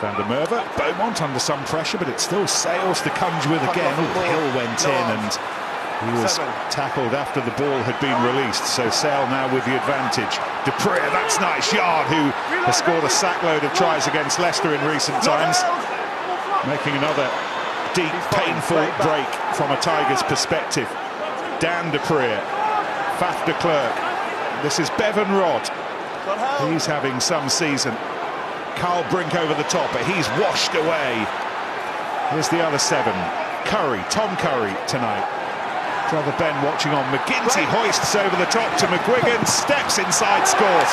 Van der Merwe, Beaumont under some pressure, but it still sails to Cunge with again. Oh, Hill went in and he was tackled after the ball had been released, so Sale now with the advantage. Dupree, that's nice. Yard, who has scored a sackload of tries against Leicester in recent times, making another deep, painful break from a Tigers perspective. Dan Dupree, Faf de Klerk. This is Bevan Rod. He's having some season. Carl Brink over the top, but he's washed away. Here's the other 7. Curry, Tom Curry tonight. Brother Ben watching on. McGinty hoists over the top to McGuigan, steps inside, scores.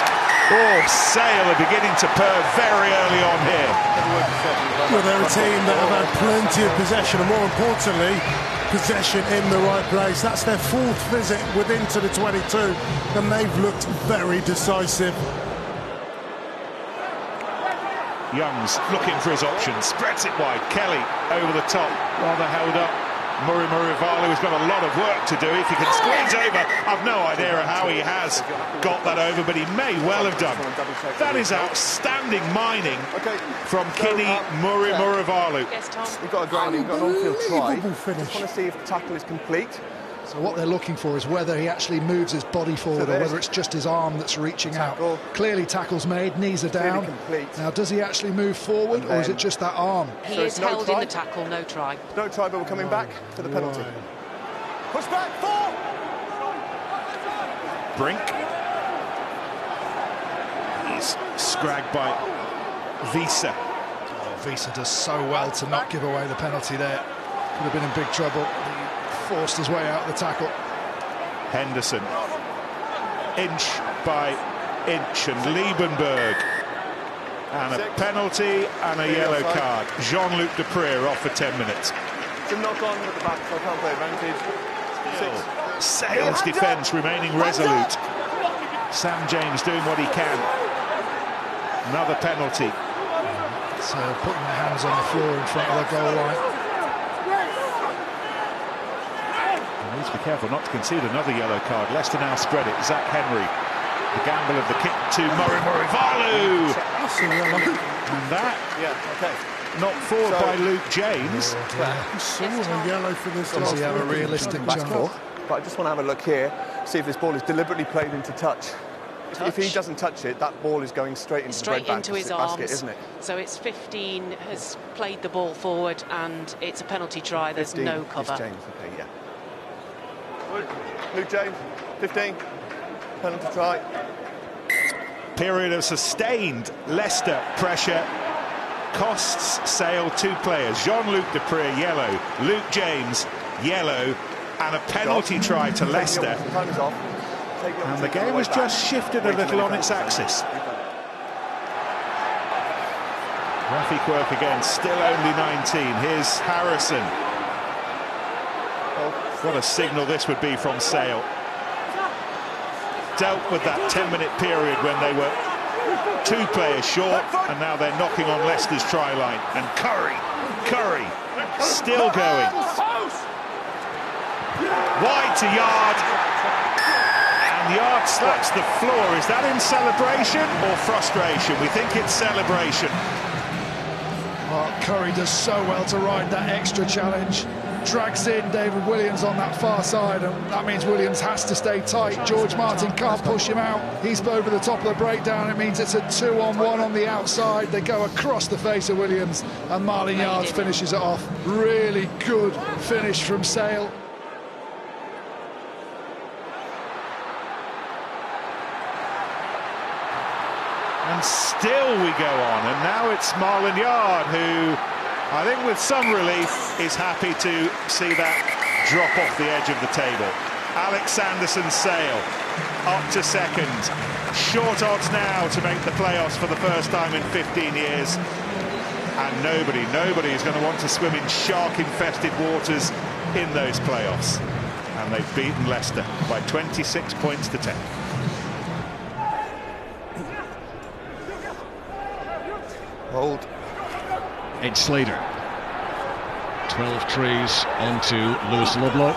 Oh, Sale are beginning to purr very early on here. Well, they're a team that have had plenty of possession, and more importantly, possession in the right place. That's their 4th visit within to the 22, and they've looked very decisive. Young's looking for his options, spreads it wide. Kelly over the top, rather held up. Murray-Murray-Valu has got a lot of work to do. If he can squeeze over, I've no idea how he has got that over, but he may well have done. That is outstanding mining from Kinney Murray-Murray-Valu. Yes, Tom. You've got a grounding, you've got an on-field try. Finish. Just want to see if the tackle is complete. So what they're looking for is whether he actually moves his body forward or whether it's just his arm that's reaching out. Clearly tackle's made, knees are down. Now does he actually move forward or is it just that arm? He is held in the tackle, no try. No try, but we're coming back to the penalty. Push back, 4! Brink. He's scragged by Visa. Oh, Visa does so well to not give away the penalty there. Could have been in big trouble. He forced his way out of the tackle. Henderson. Inch by inch, and Liebenberg. And a penalty and a yellow card. Jean-Luc Dupree off for 10 minutes. It's a knock-on with the back, so I can't play advantage. 6. Sale's defence remaining resolute. Sam James doing what he can. Another penalty. So putting their hands on the floor in front of the goal line. He needs to be careful not to concede another yellow card. Leicester now spread it. Zach Henry. The gamble of the kick to Murray-Murray-Valu. And that, knocked forward by Luke James. He saw a yellow for this. Does he have a realistic chance? But I just want to have a look here, see if this ball is deliberately played into touch. If he doesn't touch it, that ball is going straight into the into his arms, basket, isn't it? So it's 15 has played the ball forward, and it's a penalty try. There's 15, no cover. James, okay, yeah. Luke James, 15, penalty try. Period of sustained Leicester pressure costs Sale 2 players. Jean-Luc Dupree, yellow. Luke James, yellow. And a penalty try to Leicester. Time is off. And the game has just shifted a little on its axis. Rafi Quirk again, still only 19. Here's Harrison. What a signal this would be from Sale. Dealt with that 10-minute period when they were 2 players short, and now they're knocking on Leicester's try line. And Curry, still going. Wide to Yard. And Yard slaps the floor. Is that in celebration or frustration? We think it's celebration. Oh, Curry does so well to ride that extra challenge. Drags in David Williams on that far side, and that means Williams has to stay tight. George Martin can't push him out. He's over the top of the breakdown. It means it's a 2-on-1 on the outside. They go across the face of Williams, and Marlon Yards finishes it off. Really good finish from Sale. And still we go on, and now it's Marlon Yard who, I think with some relief, is happy to see that drop off the edge of the table. Alex Sanderson Sale up to second. Short odds now to make the playoffs for the first time in 15 years. And nobody is going to want to swim in shark-infested waters in those playoffs. And they've beaten Leicester by 26 points to 10. Hold. Ed Slater. 12 trees onto Lewis Ludlow.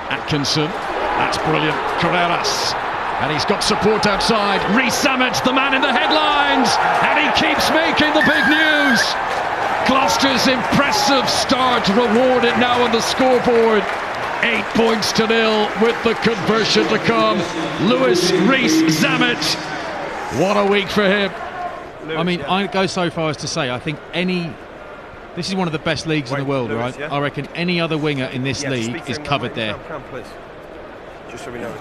Atkinson. That's brilliant. Carreras And he's got support outside. Reece Zammit, the man in the headlines, and he keeps making the big news. Gloucester's impressive start rewarded now on the scoreboard. 8 points to 0 with the conversion to come. Lewis Reece Zammit. What a week for him. I mean, I go so far as to say I think this is one of the best leagues in the world, Lewis, right? yeah? I reckon any other winger in this league is covered there. Please. Just so we know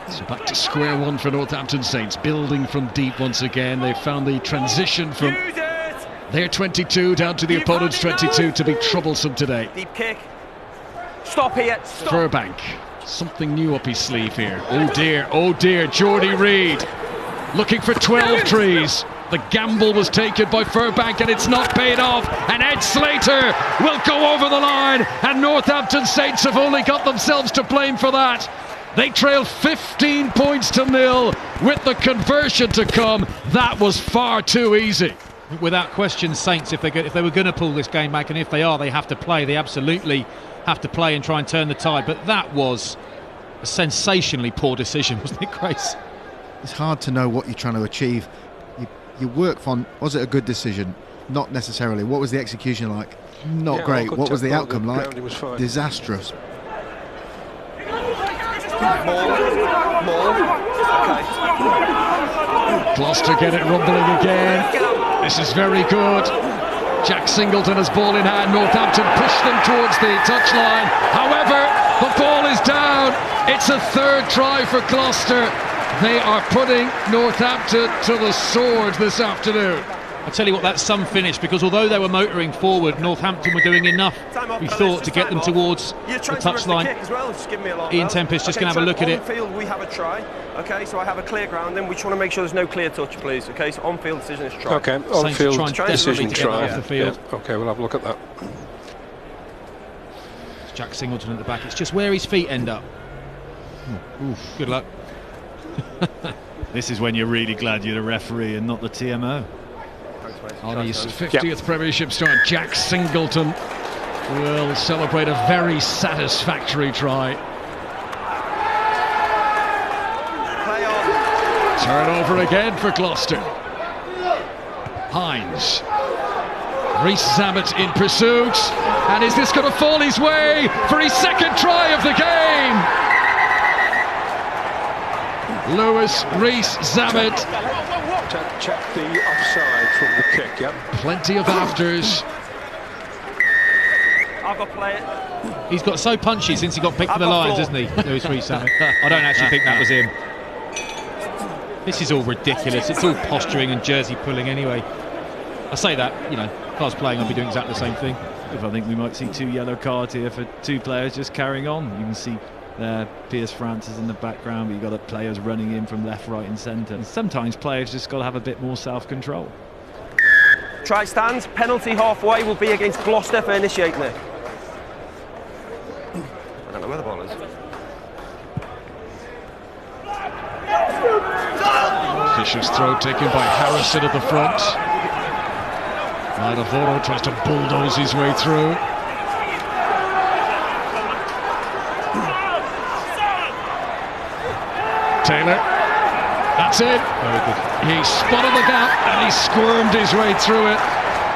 So back to square one for Northampton Saints, building from deep once again. They've found the transition from their 22 down to the opponent's 22 to be troublesome today. Deep kick. Stop here. Stop. Furbank, something new up his sleeve here. Oh dear, Geordie Reid looking for 12 trees. The gamble was taken by Furbank and it's not paid off, and Ed Slater will go over the line, and Northampton Saints have only got themselves to blame for that. They trail 15 points to 0 with the conversion to come. That was far too easy. Without question, Saints, if they were going to pull this game back, and if they are, they have to play. They absolutely have to play and try and turn the tide. But that was a sensationally poor decision, wasn't it, Grace? It's hard to know what you're trying to achieve. You work on, was it a good decision? Not necessarily. What was the execution like? Not great. What was the outcome like? Disastrous. Gloucester get it rumbling again. This is very good. Jack Singleton has ball in hand. Northampton push them towards the touchline. However, the ball is down. It's a third try for Gloucester. They are putting Northampton to the sword this afternoon. I tell you what, that's some finish, because although they were motoring forward, Northampton were doing enough, we thought, to get them towards the touchline. Ian Tempest just going to have a look at it. On field, we have a try. Okay, so I have a clear ground, then we just want to make sure there's no clear touch, please. Okay, so on field decision is try. Okay, on field decision try. Off the field. Yeah. Okay, we'll have a look at that. It's Jack Singleton at the back. It's just where his feet end up. Oof, good luck. This is when you're really glad you're the referee and not the TMO. On his 50th Premiership start, Jack Singleton will celebrate a very satisfactory try. Turnover again for Gloucester. Hines. Reece Zammit in pursuit. And is this going to fall his way for his second try of the game? Lewis Reece Zammit. Check the offside from the kick, yeah. Plenty of afters. I've got to play it. He's got so punchy since he got picked for the Lions, hasn't he, Lewis Reece Zammit? I don't actually think that was him. This is all ridiculous. It's all posturing and jersey pulling anyway. I say that, you know, if I was playing, I'd be doing exactly the same thing. I think we might see 2 yellow cards here for 2 players just carrying on. You can see Piers Francis in the background, but you've got the players running in from left, right and centre. And sometimes players just got to have a bit more self-control. Try stands, penalty halfway will be against Gloucester for initiating it. I don't know where the ball is. Fisher's throw taken by Harrison at the front. Maidavoro tries to bulldoze his way through. Taylor, that's it. Very good. He spotted the gap and he squirmed his way through it,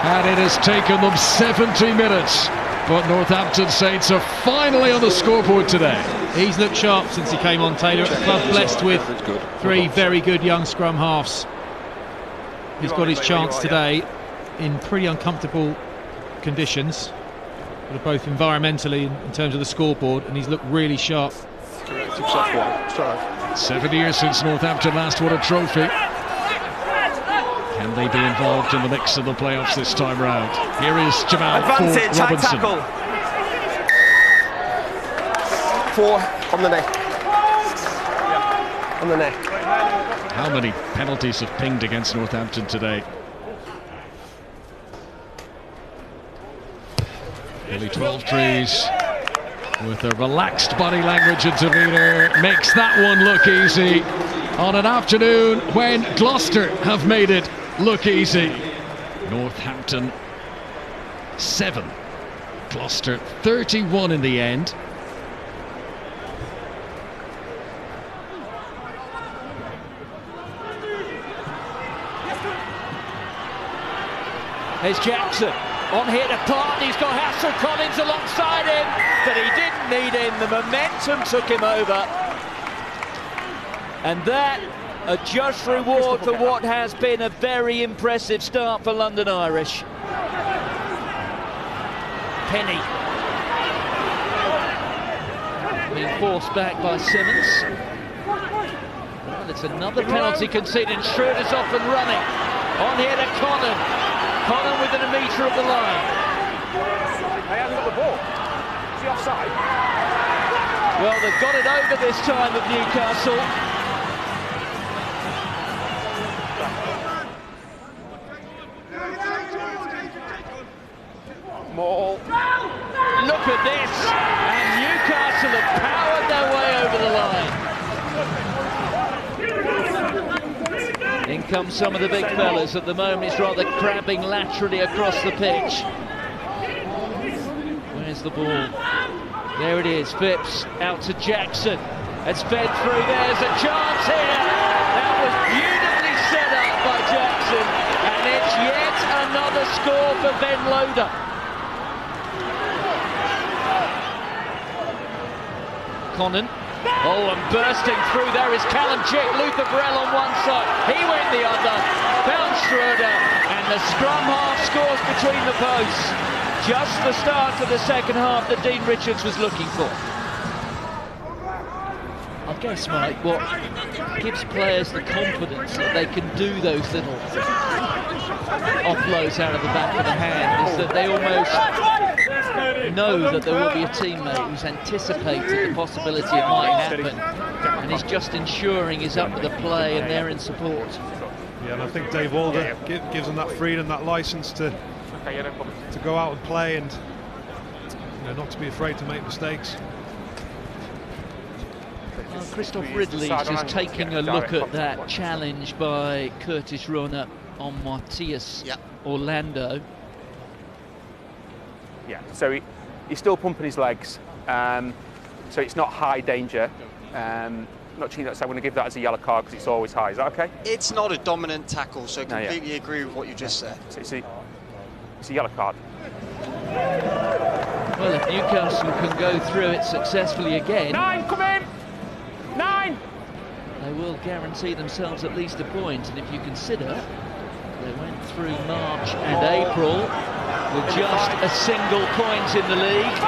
and it has taken them 70 minutes. But Northampton Saints are finally on the scoreboard today. He's looked sharp since he came on, Taylor, at the club, blessed with 3 very good young scrum halves. He's got his chance today in pretty uncomfortable conditions, both environmentally and in terms of the scoreboard, and he's looked really sharp. 7 years since Northampton last won a trophy. Can they be involved in the mix of the playoffs this time round? Here is Jamal Advantage, high Robinson. tackle. 4 on the neck. On the neck. How many penalties have pinged against Northampton today? Nearly 12 trees. With a relaxed body language intervener, makes that one look easy on an afternoon when Gloucester have made it look easy. Northampton 7, Gloucester 31 in the end. There's Jackson on here to Parton. He's got Hassel Collins alongside him, but he didn't need him. The momentum took him over. And that a just reward for what has been a very impressive start for London Irish. Penny being forced back by Simmons. Well, it's another penalty conceded. Schroeder's off and running. On here to Conan. Conan within a metre of the line. They haven't got the ball. Is he offside? Well, they've got it over this time at Newcastle. Maul. Look at this, and Newcastle have powered their way over the line. In come some of the big fellas. At the moment it's rather crabbing laterally across the pitch. Where's the ball? There it is, Phipps out to Jackson. It's fed through, there's a chance here. That was beautifully set up by Jackson, and it's yet another score for Ben Loader. Conan. Oh, and bursting through there is Callum Chick. Luther Burrell on one side. He went the other. Found Schroeder. And the scrum half scores between the posts. Just the start of the second half that Dean Richards was looking for. I guess, Mike, what gives players the confidence that they can do those little offloads out of the back of the hand is that they almost know that there will be a teammate who's anticipated the possibility it might happen and is just ensuring he's up with the play and they're in support. Yeah, and I think Dave Alder gives them that freedom, that licence to go out and play and not to be afraid to make mistakes. Well, Christoph Ridley's just taking a look at that challenge by Curtis Rona on Matthias Orlando. Yeah, so he's still pumping his legs, so it's not high danger. Not cheating, so I'm going to give that as a yellow card because it's always high. Is that okay? It's not a dominant tackle, so I completely agree with what you just said. So it's a yellow card. Well, if Newcastle can go through it successfully again... 9, come in! 9! They will guarantee themselves at least a point, and if you consider they went through March and April with just a single point in the league,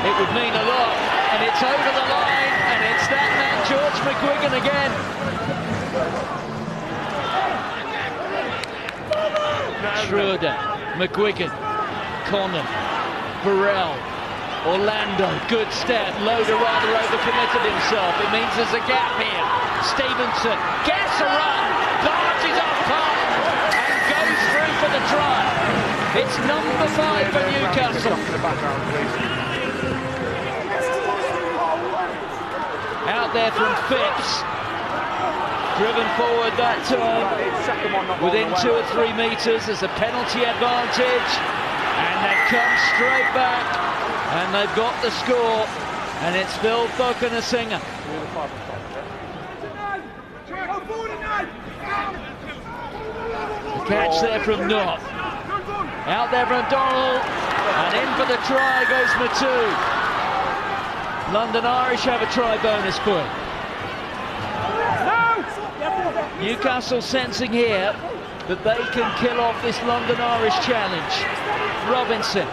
it would mean a lot, and it's over the line, and it's that man George McGuigan again. Schroeder, McGuigan, Conan, Burrell, Orlando, good step. Loader rather overcommitted himself. It means there's a gap here. Stevenson gets a run, barges off top, and goes through for the try. It's number 5 for Newcastle. Out there from Phipps. Driven forward that time. Within 2 or 3 metres, there's a penalty advantage. And they come straight back. And they've got the score. And it's Phil Buchanasinger. The catch there from Knott. Out there from Donald. And in for the try goes Matu. London Irish have a try bonus point. Newcastle sensing here that they can kill off this London Irish challenge. Robinson.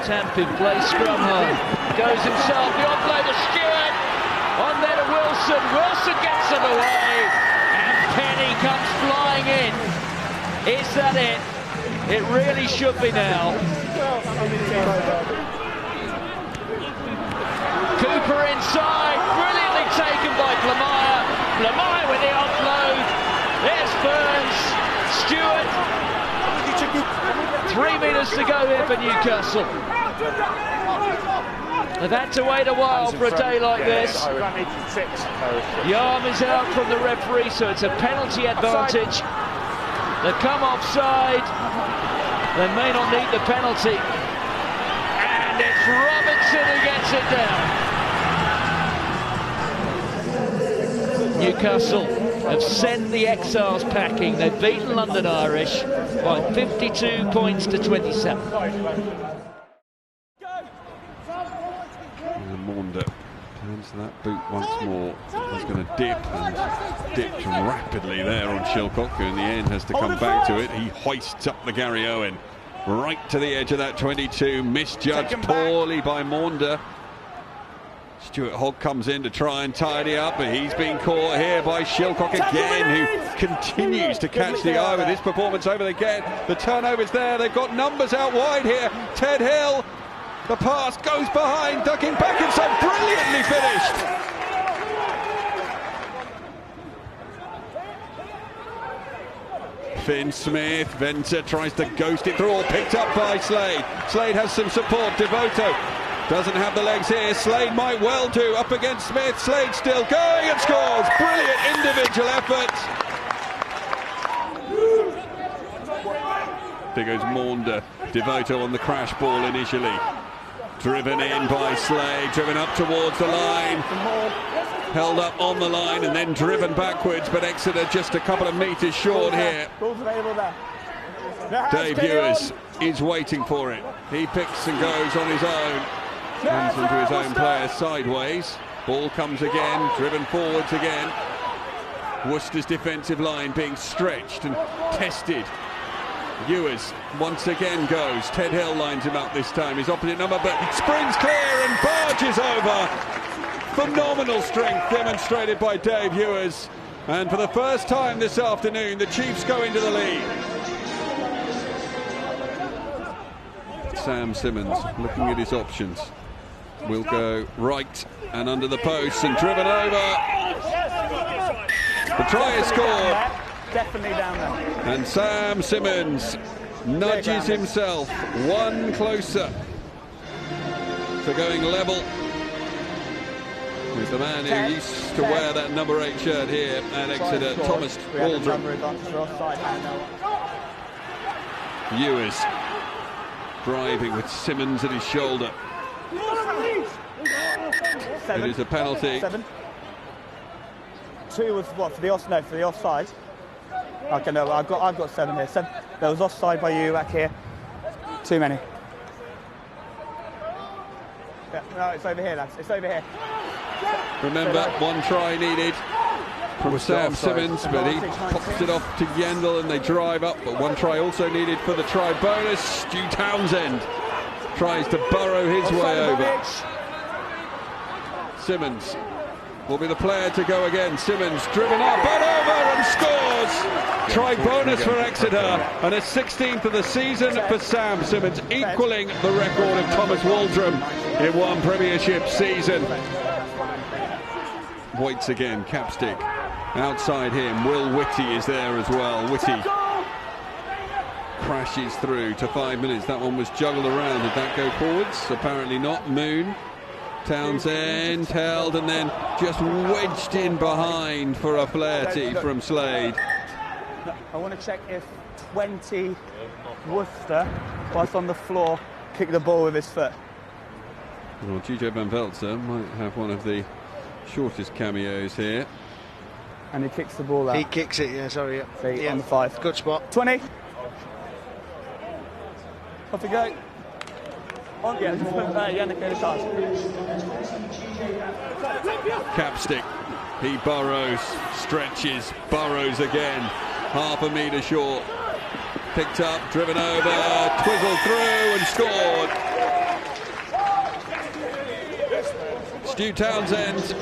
Tampin plays scrum home. Goes himself. The offload to Stewart. On there to Wilson. Wilson gets it away. And Penny comes flying in. Is that it? It really should be now. Cooper inside, brilliantly taken by Blamire. Blamire with the offload. There's Burns. Stewart. 3 metres to go here for Newcastle. They've had to wait a while for a day like this. The arm is out from the referee, so it's a penalty advantage. They've come offside. They may not need the penalty. And it's Robinson who gets it down. Newcastle have sent the Exiles packing. They've beaten London Irish by 52 points to 27. Maunder turns to that boot once more. He's going to dip, and dipped rapidly there on Shilcock, who in the end has to come back to it. He hoists up the Gary Owen right to the edge of that 22, misjudged poorly by Maunder. Stuart Hogg comes in to try and tidy up, but he's been caught here by Shilcock again, who continues to catch the eye with his performance over the Ghent. The turnover's there, they've got numbers out wide here. Ted Hill, the pass goes behind, ducking back, and so brilliantly finished. Finn Smith, Venter tries to ghost it through, all picked up by Slade. Slade has some support, Devoto doesn't have the legs here, Slade might well do, up against Smith, Slade still going and scores, brilliant individual effort. There goes Maunder, Devoto on the crash ball initially. Driven in by Slade, driven up towards the line, held up on the line and then driven backwards, but Exeter just a couple of metres short here. Dave Ewers is waiting for it. He picks and goes on his own. Runs into his own player sideways. Ball comes again, driven forwards again. Worcester's defensive line being stretched and tested. Ewers once again goes. Ted Hill lines him up this time. His opposite number, but sprints clear and barges over. Phenomenal strength demonstrated by Dave Ewers. And for the first time this afternoon, the Chiefs go into the lead. Sam Simmons looking at his options. Will go right and under the post and driven over. The try is scored. Definitely down there. And Sam Simmons nudges himself one closer to going level with the man who used to wear that number 8 shirt here at Exeter, Thomas Waldron. Ewers driving with Simmons at his shoulder. It is a penalty. 7. 2 was what, for the offside? Okay, no, I've got 7 here. 7. There was offside by you back here. Too many. Yeah, no, it's over here, lads. It's over here. Remember, one try needed from Sam Simmons, but he pops it off to Yendel and they drive up. But one try also needed for the try bonus. Stu Townsend tries to burrow his way over. Simmons will be the player to go again. Simmons driven up and over and scores. Try bonus for Exeter and a 16th of the season for Sam Simmons, equaling the record of Thomas Waldron in one Premiership season. Waits again, Capstick outside him. Will Whitty is there as well. Whitty crashes through to 5 minutes. That one was juggled around. Did that go forwards? Apparently not. Moon. Townsend held and then just wedged in behind for a flaherty from Slade. I want to check if 20 Worcester, whilst on the floor, kicked the ball with his foot. Well, GJ Van Veltzer might have one of the shortest cameos here. And he kicks the ball out. He kicks it, yeah, sorry. Yeah. See, on the 5. Good spot. 20. Off we go. On, yeah, Capstick, he burrows, stretches, burrows again, half a metre short, picked up, driven over, twizzled through and scored. Stu Townsend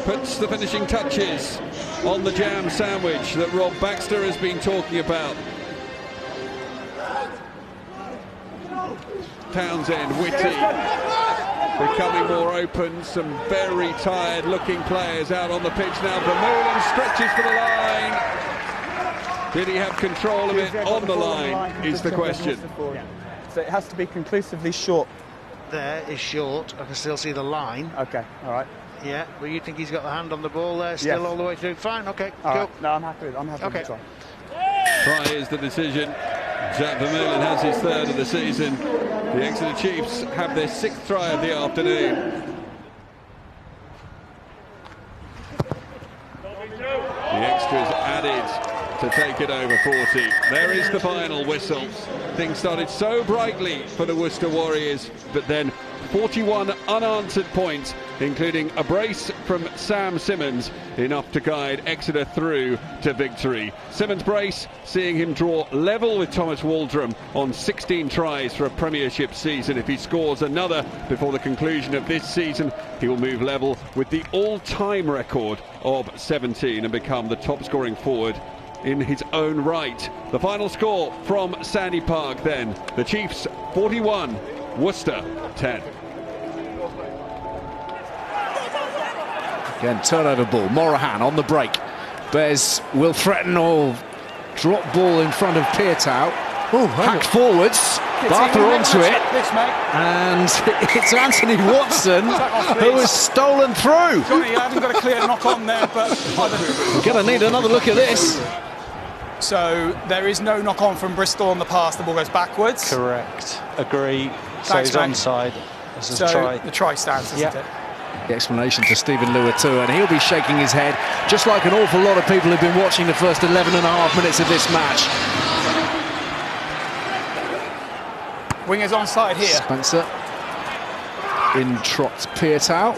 puts the finishing touches on the jam sandwich that Rob Baxter has been talking about. Townsend, Whitty, becoming more open. Some very tired looking players out on the pitch now. Vermeulen stretches for the line. Did he have control of it on the line is the question. So it has to be conclusively short. There is short. I can still see the line. Okay, all right. Yeah, well, you think he's got the hand on the ball there, still all the way through. Fine, okay, all cool. Right. No, I'm happy with it. Okay. With the try is the decision. Jack Vermeulen has his 3rd of the season. The Exeter Chiefs have their 6th try of the afternoon. to take it over 40. There is the final whistle. Things started so brightly for the Worcester Warriors, but then 41 unanswered points, including a brace from Sam Simmons, enough to guide Exeter through to victory. Simmons' brace seeing him draw level with Thomas Waldrom on 16 tries for a Premiership season. If he scores another before the conclusion of this season, he will move level with the all-time record of 17 and become the top-scoring forward in his own right. The final score from Sandy Park then, the Chiefs 41, Worcester 10. Again, turnover ball, Morahan on the break. Bears will threaten or drop ball in front of Peartow. Hacked forwards, Barker onto it, and it's Anthony Watson who has stolen through. Johnny, I haven't got a clear knock on there, but we're going to need another look at this. So there is no knock on from Bristol on the pass, the ball goes backwards. Correct, agree. So he's onside. So the try stands, isn't it? The explanation to Stephen Lewis too, and he'll be shaking his head, just like an awful lot of people who've been watching the first 11.5 minutes of this match. Wingers onside here. Spencer in trots Peartow.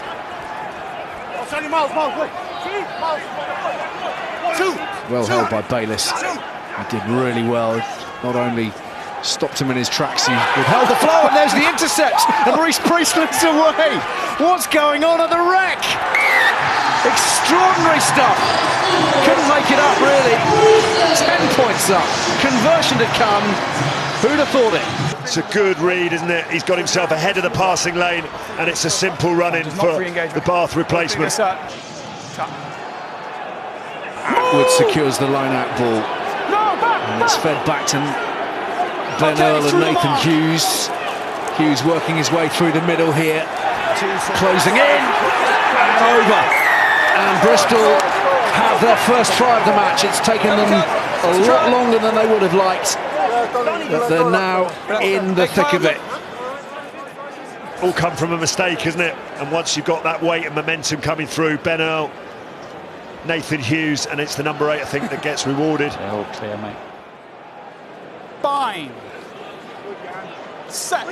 Well held by Bayliss. He did really well. Not only stopped him in his tracks, he withheld the flow, and there's the intercept, and Reece Priestland's away. What's going on at the wreck? Extraordinary stuff. Couldn't make it up, really. 10 points up. Conversion to come. Who'd have thought it? It's a good read, isn't it? He's got himself ahead of the passing lane, and it's a simple run-in for the Bath replacement. Atwood secures the line-out ball. And it's fed back to Ben Earl and Nathan Hughes. Hughes working his way through the middle here. Closing in. And over. And Bristol have their first try of the match. It's taken them a lot longer than they would have liked. But they're now in the thick of it. All come from a mistake, isn't it? And once you've got that weight and momentum coming through, Ben Earl, Nathan Hughes, and it's the number 8, I think, that gets rewarded. They're all clear, mate. Fine. Set.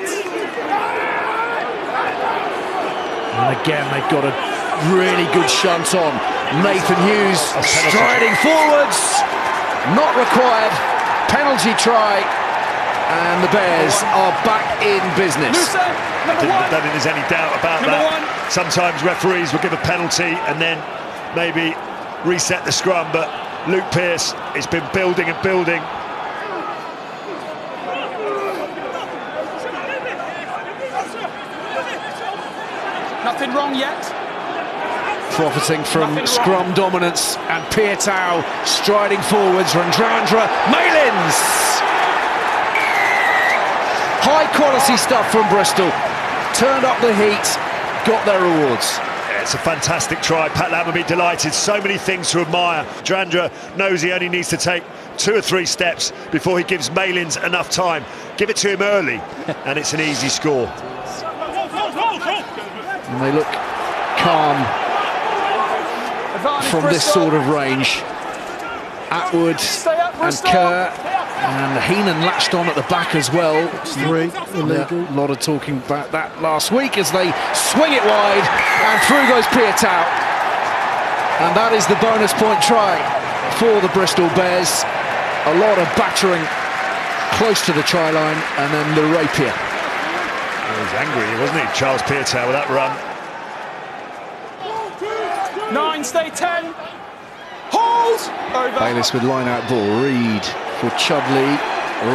And again, they've got a really good shunt on. Nathan Hughes striding forwards. Not required. Penalty try. And the Bears are back in business. I don't think there's any doubt about that. Sometimes referees will give a penalty and then maybe reset the scrum, but Luke Pearce has been building and building. Nothing wrong yet. Profiting from scrum dominance, and Peartow striding forwards. Randrandra Malins. High quality stuff from Bristol. Turned up the heat, got their rewards. Yeah, it's a fantastic try. Pat Lam will be delighted. So many things to admire. Drandra knows he only needs to take 2 or 3 steps before he gives Malins enough time. Give it to him early, and it's an easy score. And they look calm from this sort of range. Atwood and Kerr, and Heenan latched on at the back as well. 3 illegal. A lot of talking about that last week as they swing it wide, and through goes Peartow. And that is the bonus point try for the Bristol Bears. A lot of battering close to the try line, and then the rapier. He was angry, wasn't he, Charles Peartow, with that run? 9, stay 10. Hold! Over. Bayliss with line-out ball. Reed for Chudley.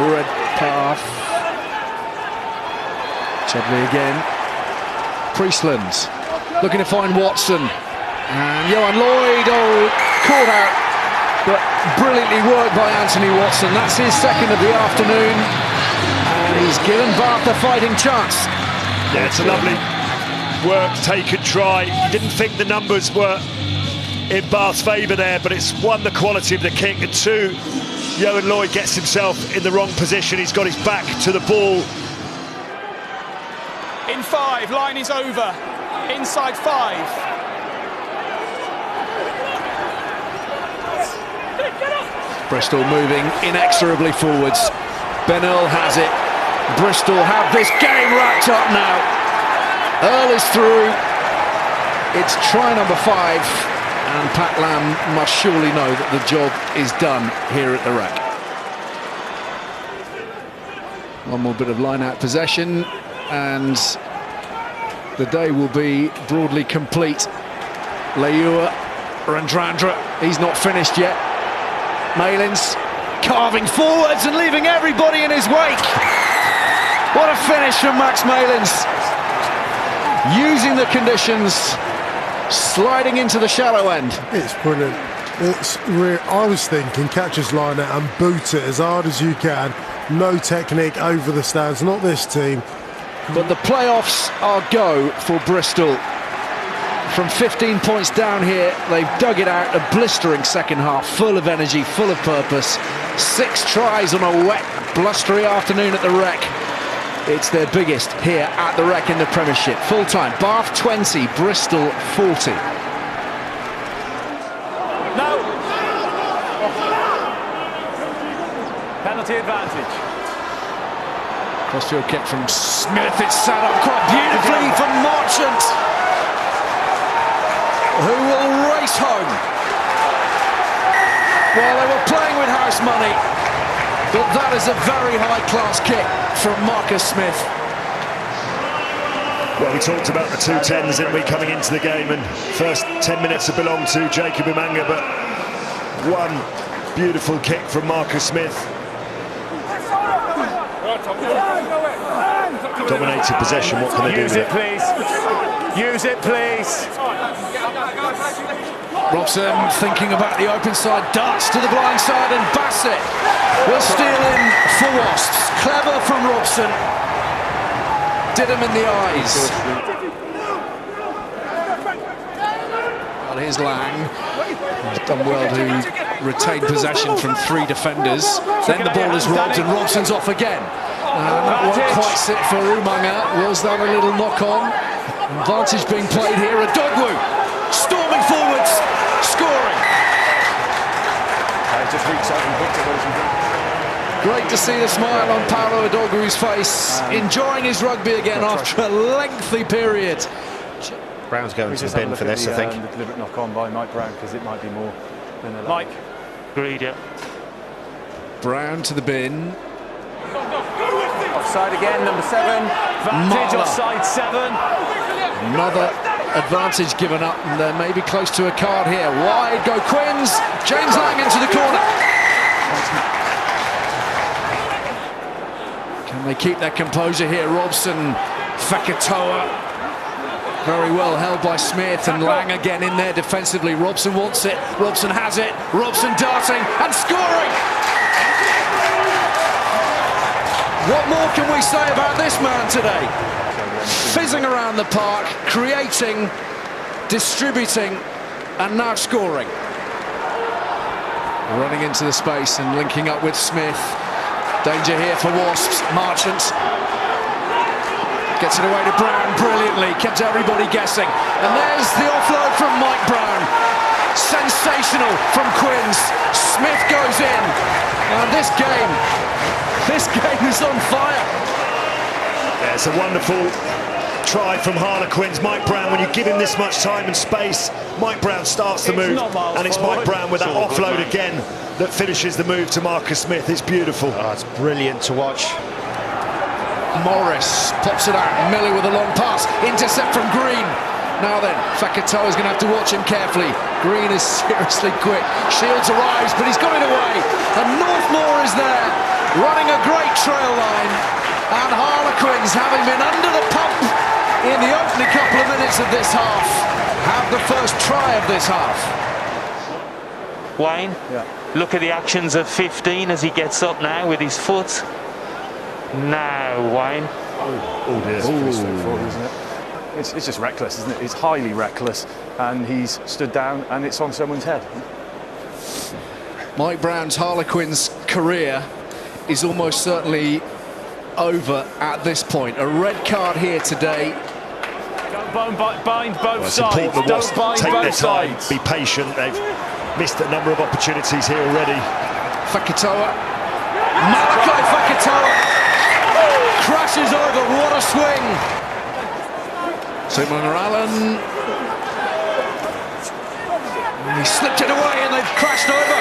Redpath. Chudley again. Priestland looking to find Watson. And Johan Lloyd, caught out. But brilliantly worked by Anthony Watson. That's his second of the afternoon. And he's given Bath a fighting chance. Yeah, it's a lovely work, take and try. Didn't think the numbers were in Bath's favour there, but it's 1, the quality of the kick, and 2, Johan Lloyd gets himself in the wrong position. He's got his back to the ball. In 5, line is over. Inside 5. Bristol moving inexorably forwards. Ben Earl has it. Bristol have this game wrapped up now. Earl is through. It's try number 5, and Pat Lam must surely know that the job is done here at the Rec. One more bit of line-out possession, and the day will be broadly complete. Leua, Randrandra, he's not finished yet. Malins carving forwards and leaving everybody in his wake. What a finish from Max Malins. Using the conditions, sliding into the shallow end. It's brilliant. I was thinking catch his line out and boot it as hard as you can. No technique over the stands, not this team. But the playoffs are go for Bristol. From 15 points down here, they've dug it out. A blistering second half, full of energy, full of purpose. 6 tries on a wet, blustery afternoon at the Rec. It's their biggest here at the Rec in the Premiership. Full time, Bath 20, Bristol 40. No! Penalty advantage. Crossfield kick from Smith. It's set up quite beautifully for Marchant, who will race home. Well, they were playing with house money, but that is a very high-class kick from Marcus Smith. Well, we talked about the 2-10s, didn't we, coming into the game, and first 10 minutes have belonged to Jacob Umanga, but one beautiful kick from Marcus Smith. Dominated possession, what can they do with it? Please. Use it, please. Robson thinking about the open side, darts to the blind side, and Bassett will steal in for Wasps. Clever from Robson. Did him in the eyes. Well, here's Lang. He's done well to retain possession from 3 defenders. Then the ball is robbed and Robson's off again. That won't quite sit for Umanga. Was that a little knock-on? Advantage being played here. Adogwu storming forwards, scoring. Just reached out and booked it. Great to see the smile on Paolo Adogwu's face, enjoying his rugby again after a lengthy period. Brown's going to the bin for this, I think. The deliberate knock-on by Mike Brown, because it might be more than a Mike. Agreed, yeah. Brown to the bin. Offside again, number 7. Vantage, offside 7. Another advantage given up, and they're maybe close to a card here. Wide go Quins. James Lang into the corner. Can they keep their composure here? Robson, Fakatoa. Very well held by Smith, and Lang again in there defensively. Robson wants it. Robson has it. Robson darting and scoring. What more can we say about this man today? Fizzing around the park, creating, distributing, and now scoring. Running into the space and linking up with Smith. Danger here for Wasps. Marchant gets it away to Brown brilliantly, kept everybody guessing. And there's the offload from Mike Brown. Sensational from Quins. Smith goes in. And this game is on fire. Yeah, it's a wonderful try from Harlequins. Mike Brown, when you give him this much time and space, Mike Brown starts the move, and it's Mike Brown with that offload again that finishes the move to Marcus Smith. It's beautiful. Oh, it's brilliant to watch. Morris pops it out. Miller with a long pass. Intercept from Green. Now then, Fakatoa is going to have to watch him carefully. Green is seriously quick. Shields arrives, but he's got it away. And Northmore is there, running a great trail line. And Harlequins, having been under the pump in the opening couple of minutes of this half, have the first try of this half. Wayne, look at the actions of 15 as he gets up now with his foot. Now, Wayne. Oh dear, it's pretty straightforward, isn't it? It's just reckless, isn't it? It's highly reckless, and he's stood down and it's on someone's head. Mike Brown's Harlequins career is almost certainly over at this point. A red card here today. Don't bind both sides. It's important the Wasps take their time, be patient. They've missed a number of opportunities here already. Fakatoa. Malakai Fakatoa crashes over. What a swing! Suman Allen. He slipped it away and they've crashed over.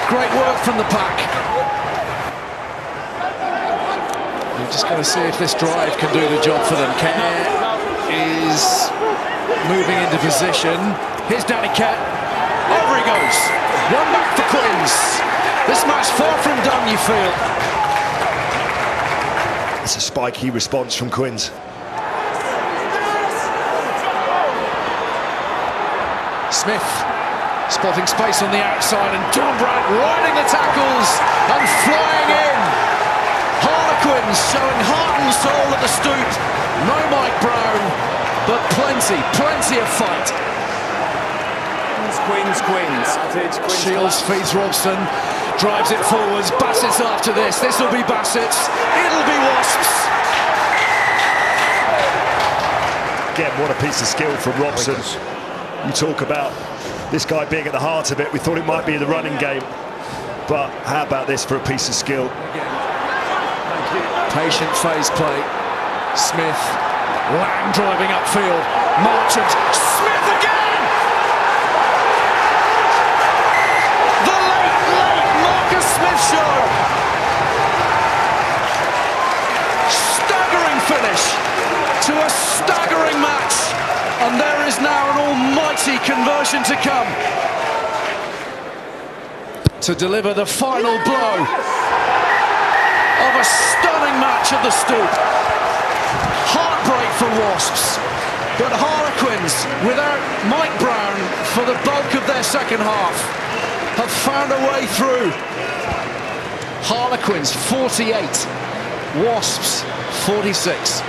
Great work from the pack. We're just going to see if this drive can do the job for them. Kerr is moving into position. Here's Danny Kerr. Over he goes. One back for Quins. This match far from done, you feel. It's a spiky response from Quins. Smith spotting space on the outside, and John Brandt riding the tackles and flying in. Harlequins showing heart and soul at the stoop. No Mike Brown, but plenty of fight. Quins. Shields feeds Robson, drives it forwards. Bassett's after this. This will be Bassett's. It'll be Wasps. Again, what a piece of skill from Robson. You talk about this guy being at the heart of it. We thought it might be the running game, but how about this for a piece of skill? Patient phase play. Smith, Lang driving upfield. Marchant, Smith again! The late Marcus Smith show. Staggering finish to a staggering match. And there is now an almighty conversion to come to deliver the final blow of a stunning match at the stoop. Heartbreak for Wasps, but Harlequins, without Mike Brown for the bulk of their second half, have found a way through. Harlequins 48, Wasps 46.